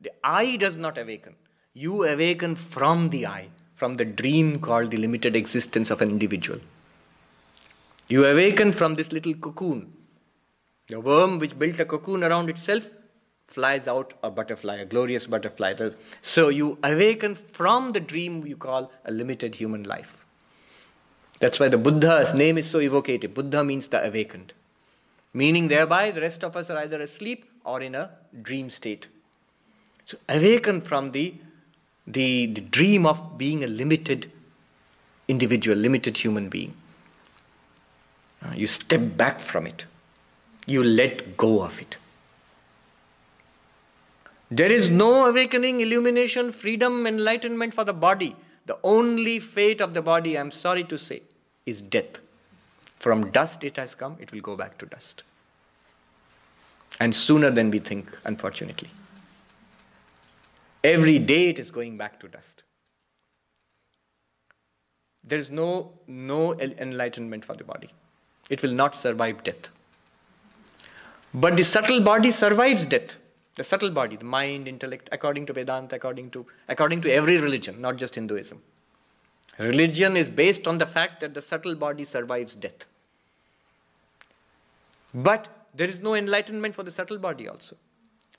the I does not awaken. You awaken from the I, from the dream called the limited existence of an individual. You awaken from this little cocoon. The worm which built a cocoon around itself flies out a butterfly, a glorious butterfly. So you awaken from the dream you call a limited human life. That's why the Buddha's name is so evocative. Buddha means the awakened. Meaning thereby the rest of us are either asleep or in a dream state. So awaken from the dream of being a limited individual, limited human being. You step back from it. You let go of it. There is no awakening, illumination, freedom, enlightenment for the body. The only fate of the body, I am sorry to say, is death. From dust it has come, it will go back to dust. And sooner than we think, unfortunately. Every day it is going back to dust. There is no enlightenment for the body. It will not survive death. But the subtle body survives death. The subtle body, the mind, intellect, according to Vedanta, according to every religion, not just Hinduism. Religion is based on the fact that the subtle body survives death. But there is no enlightenment for the subtle body also.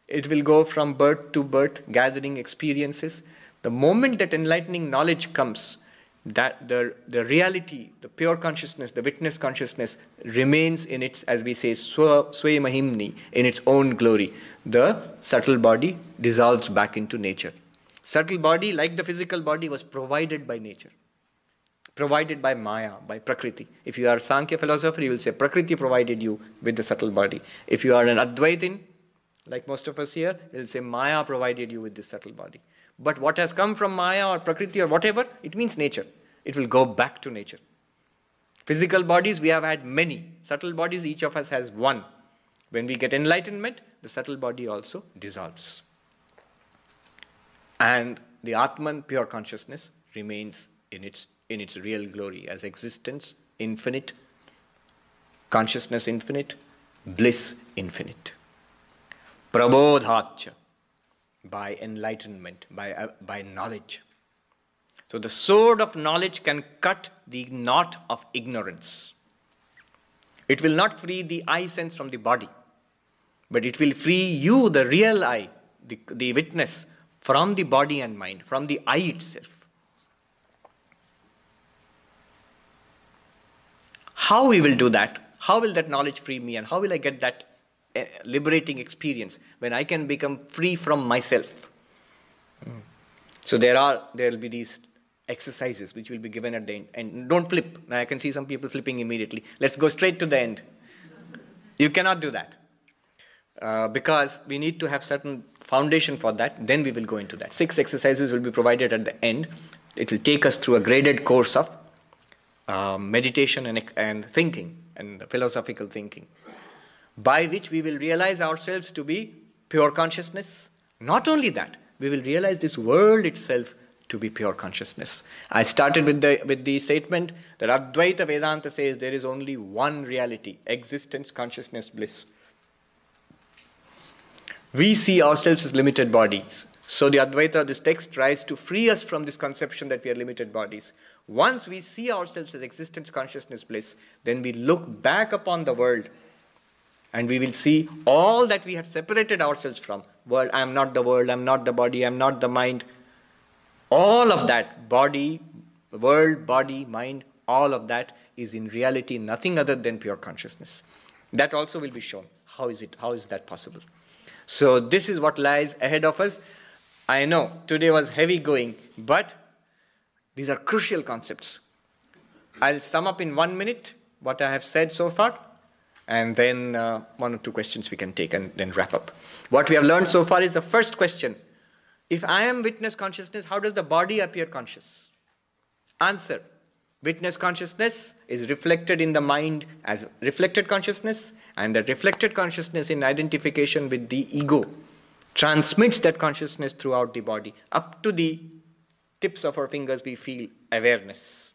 It will go from birth to birth, gathering experiences. The moment that enlightening knowledge comes, that the reality, the pure consciousness, the witness consciousness remains in its, as we say, sway mahimni, in its own glory. The subtle body dissolves back into nature. Subtle body, like the physical body, was provided by nature, provided by Maya, by Prakriti. If you are a Sankhya philosopher, you will say Prakriti provided you with the subtle body. If you are an Advaitin, like most of us here, you will say Maya provided you with this subtle body. But what has come from Maya or Prakriti or whatever, it means nature. It will go back to nature. Physical bodies, we have had many. Subtle bodies, each of us has one. When we get enlightenment, the subtle body also dissolves. And the Atman, pure consciousness, remains in its real glory as existence, infinite, consciousness infinite, bliss infinite. Prabodhacha, by enlightenment, by knowledge. So the sword of knowledge can cut the knot of ignorance. It will not free the eye sense from the body, but it will free you, the real eye, the witness, from the body and mind, from the eye itself. How we will do that? How will that knowledge free me, and how will I get that liberating experience when I can become free from myself? So there will be these exercises which will be given at the end. And don't flip. Now I can see some people flipping immediately. Let's go straight to the end. You cannot do that. Because we need to have certain foundation for that. Then we will go into that. 6 exercises will be provided at the end. It will take us through a graded course of meditation and thinking and philosophical thinking, by which we will realize ourselves to be pure consciousness. Not only that, we will realize this world itself to be pure consciousness. I started with the statement that Advaita Vedanta says there is only one reality, existence, consciousness, bliss. We see ourselves as limited bodies. So the Advaita, this text, tries to free us from this conception that we are limited bodies. Once we see ourselves as existence, consciousness, bliss, then we look back upon the world and we will see all that we had separated ourselves from. World, I am not the world, I am not the body, I am not the mind. All of that, body, world, body, mind, all of that is in reality nothing other than pure consciousness. That also will be shown. How is that possible? So this is what lies ahead of us. I know today was heavy going, but these are crucial concepts. I'll sum up in 1 minute what I have said so far, and then 1 or 2 questions we can take and then wrap up. What we have learned so far is the first question. If I am witness consciousness, how does the body appear conscious? Answer. Witness consciousness is reflected in the mind as reflected consciousness, and the reflected consciousness in identification with the ego transmits that consciousness throughout the body. Up to the tips of our fingers we feel awareness.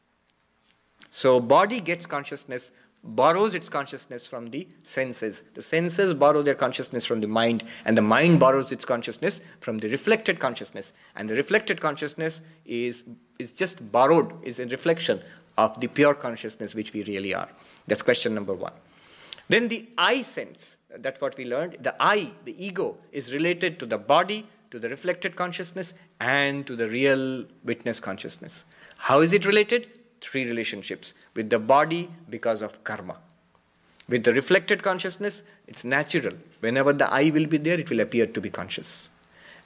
So body gets consciousness, borrows its consciousness from the senses. The senses borrow their consciousness from the mind, and the mind borrows its consciousness from the reflected consciousness. And the reflected consciousness is just borrowed, is a reflection of the pure consciousness which we really are. That's question number 1. Then the I sense, that's what we learned. The I, the ego, is related to the body, to the reflected consciousness, and to the real witness consciousness. How is it related? 3 relationships. With the body, because of karma. With the reflected consciousness, it's natural. Whenever the I will be there, it will appear to be conscious.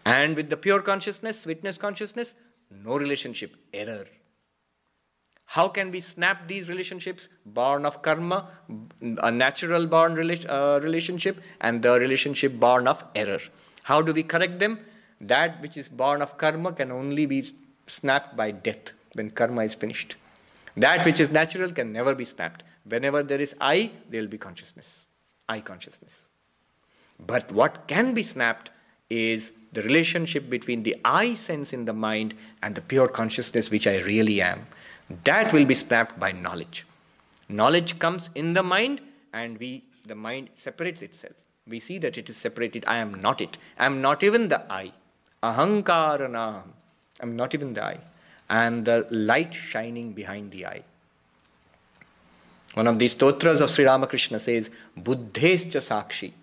And with the pure consciousness, witness consciousness, no relationship, error. How can we snap these relationships? Born of karma, a natural born relationship, and the relationship born of error. How do we correct them? That which is born of karma can only be snapped by death, when karma is finished. That which is natural can never be snapped. Whenever there is I, there will be consciousness. I consciousness. But what can be snapped is the relationship between the I sense in the mind and the pure consciousness which I really am. That will be snapped by knowledge. Knowledge comes in the mind, and the mind separates itself. We see that it is separated. I am not it. I am not even the I. Ahankaranam. I am not even the I. I am the light shining behind the eye. One of these stotras of Sri Ramakrishna says, Buddhescha sakshi,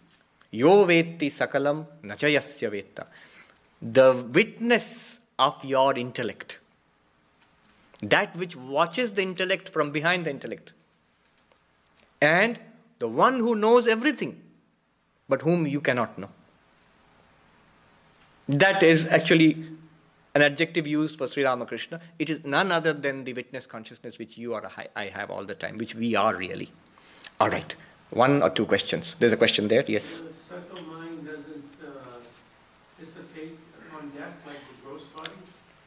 yo vetti sakalam nachayasya vetta. The witness of your intellect, that which watches the intellect from behind the intellect, and the one who knows everything, but whom you cannot know. That is actually an adjective used for Sri Ramakrishna. It is none other than the witness consciousness which you or I have all the time, which we are really. All right, one or two questions. There's a question there, yes? The subtle mind doesn't dissipate on death like the gross body?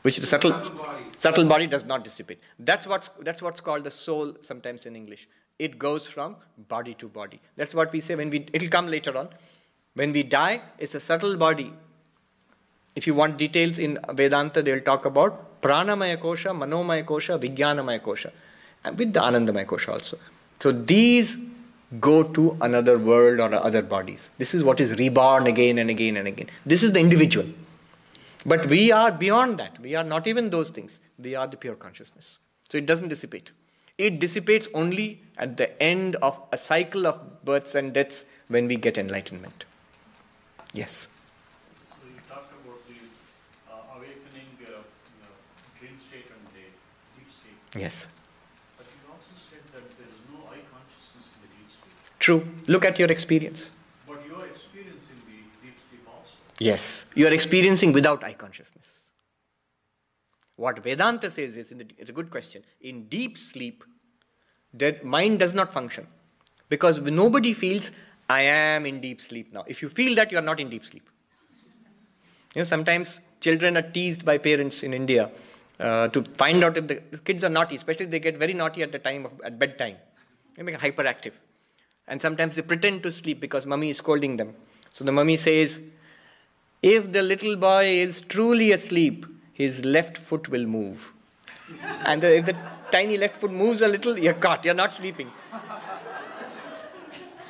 Which the subtle body. Subtle body does not dissipate. That's what's called the soul sometimes in English. It goes from body to body. That's what we say it'll come later on. When we die, it's a subtle body. If you want details in Vedanta, they'll talk about pranamaya kosha, manomaya kosha, vijnanamaya kosha, and with the anandamaya kosha also. So these go to another world or other bodies. This is what is reborn again and again and again. This is the individual. But we are beyond that. We are not even those things. We are the pure consciousness. So it doesn't dissipate. It dissipates only at the end of a cycle of births and deaths when we get enlightenment. Yes. So you talked about the awakening, dream state and the deep state. Yes. But you also said that there is no I consciousness in the deep state. True. Look at your experience. But you are experiencing the deep sleep also. Yes. You are experiencing without I consciousness. What Vedanta says is, it's a good question. In deep sleep, the mind does not function. Because nobody feels, I am in deep sleep now. If you feel that, you are not in deep sleep. Sometimes children are teased by parents in India to find out if the kids are naughty, especially if they get very naughty at bedtime. They become hyperactive. And sometimes they pretend to sleep because mummy is scolding them. So the mummy says, if the little boy is truly asleep, his left foot will move. And if the tiny left foot moves a little, you're caught, you're not sleeping.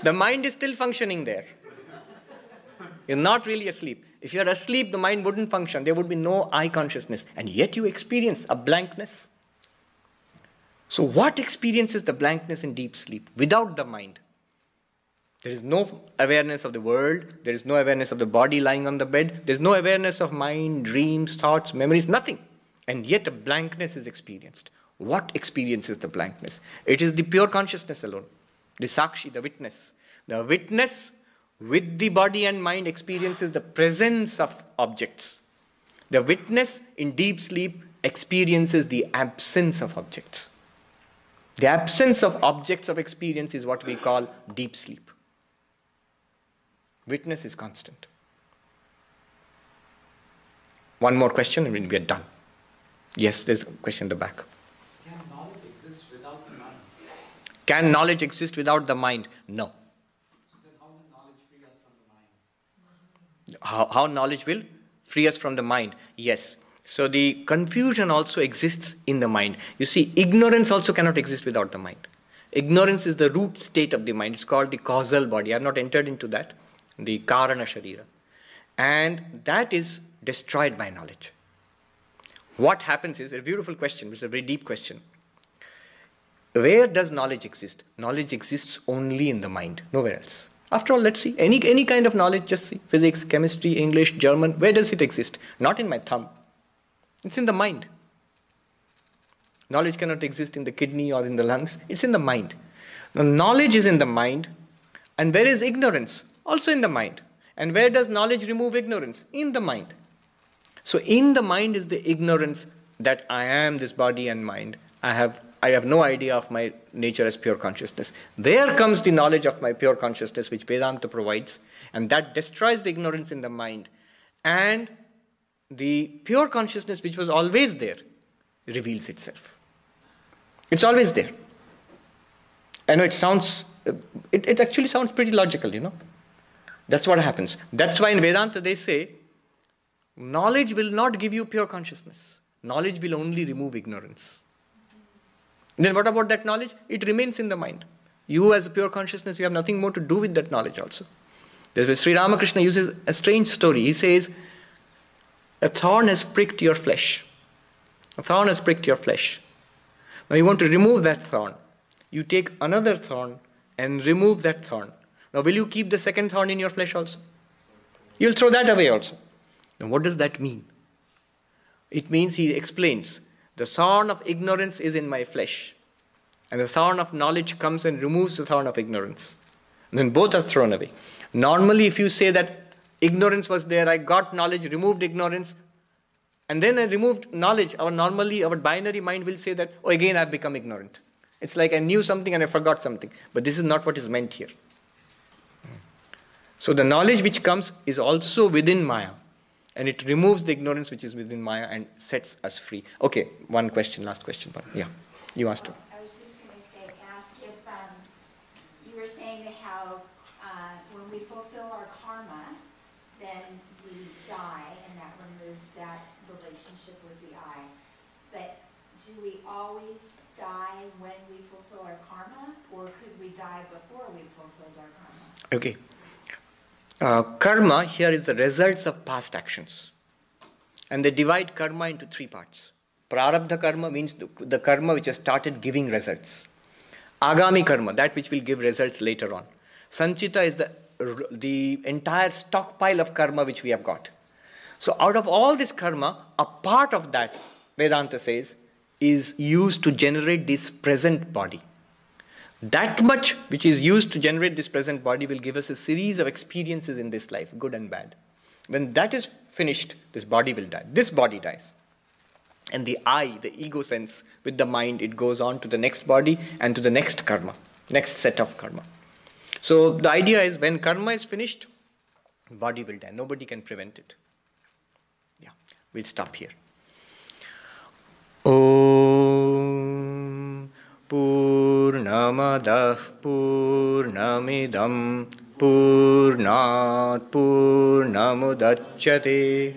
The mind is still functioning there. You're not really asleep. If you're asleep, the mind wouldn't function. There would be no I consciousness. And yet you experience a blankness. So what experiences the blankness in deep sleep without the mind? There is no awareness of the world. There is no awareness of the body lying on the bed. There is no awareness of mind, dreams, thoughts, memories, nothing. And yet a blankness is experienced. What experiences the blankness? It is the pure consciousness alone. The sakshi, the witness. The witness with the body and mind experiences the presence of objects. The witness in deep sleep experiences the absence of objects. The absence of objects of experience is what we call deep sleep. Witness is constant. One more question and we are done. Yes, there's a question in the back. Can knowledge exist without the mind? Can knowledge exist without the mind? No. So then how will knowledge free us from the mind? How knowledge will free us from the mind? Yes. So the confusion also exists in the mind. You see, ignorance also cannot exist without the mind. Ignorance is the root state of the mind. It's called the causal body. I have not entered into that. The karana sharira. And that is destroyed by knowledge. What happens is, a beautiful question, it's a very deep question. Where does knowledge exist? Knowledge exists only in the mind, nowhere else. After all, let's see, any kind of knowledge, just see, physics, chemistry, English, German, where does it exist? Not in my thumb. It's in the mind. Knowledge cannot exist in the kidney or in the lungs. It's in the mind. Now, knowledge is in the mind. And where is ignorance? Also in the mind. And where does knowledge remove ignorance? In the mind. So in the mind is the ignorance that I am this body and mind. I have no idea of my nature as pure consciousness. There comes the knowledge of my pure consciousness which Vedanta provides, and that destroys the ignorance in the mind. And the pure consciousness which was always there reveals itself. It's always there. I know it actually sounds pretty logical, That's what happens. That's why in Vedanta they say, knowledge will not give you pure consciousness. Knowledge will only remove ignorance. Then what about that knowledge? It remains in the mind. You as a pure consciousness, you have nothing more to do with that knowledge also. That's why Sri Ramakrishna uses a strange story. He says, a thorn has pricked your flesh. A thorn has pricked your flesh. Now you want to remove that thorn. You take another thorn and remove that thorn. Now will you keep the second thorn in your flesh also? You'll throw that away also. Now what does that mean? It means, he explains, the thorn of ignorance is in my flesh. And the thorn of knowledge comes and removes the thorn of ignorance. And then both are thrown away. Normally if you say that ignorance was there, I got knowledge, removed ignorance, and then I removed knowledge, our binary mind will say that, oh, again I've become ignorant. It's like I knew something and I forgot something. But this is not what is meant here. So the knowledge which comes is also within Maya. And it removes the ignorance which is within Maya and sets us free. Okay, one question, last question. Yeah, you asked her. I was just going to ask if you were saying how when we fulfill our karma, then we die, and that removes that relationship with the I. But do we always die when we fulfill our karma, or could we die before we fulfilled our karma? Okay. Karma here is the results of past actions. And they divide karma into three parts. Prarabdha karma means the karma which has started giving results. Agami karma, that which will give results later on. Sanchita is the entire stockpile of karma which we have got. So out of all this karma, a part of that, Vedanta says, is used to generate this present body. That much which is used to generate this present body will give us a series of experiences in this life, good and bad. When that is finished, this body will die. This body dies. And the I, the ego sense, with the mind, it goes on to the next body and to the next karma, next set of karma. So the idea is when karma is finished, body will die. Nobody can prevent it. Yeah, we'll stop here. Om Purnamadah Purnamidam Purnat Purnamudachyate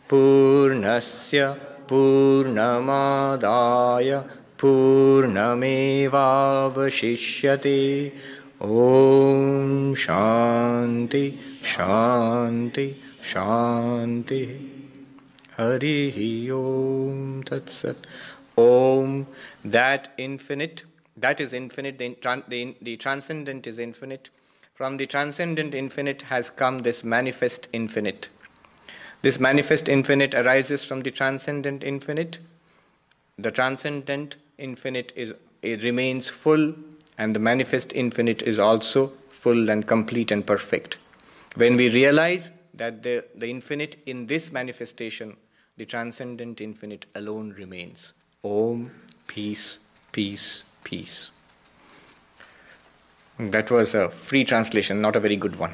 Purnasya Purnamadaya Purnamevavashishyate. Om Shanti Shanti Shanti. Harihi Om Tat Sat. Om, that infinite, that is infinite, the transcendent is infinite. From the transcendent infinite has come this manifest infinite. This manifest infinite arises from the transcendent infinite. The transcendent infinite it remains full, and the manifest infinite is also full and complete and perfect. When we realize that the infinite in this manifestation, the transcendent infinite alone remains. Om, peace, peace, peace. That was a free translation, not a very good one.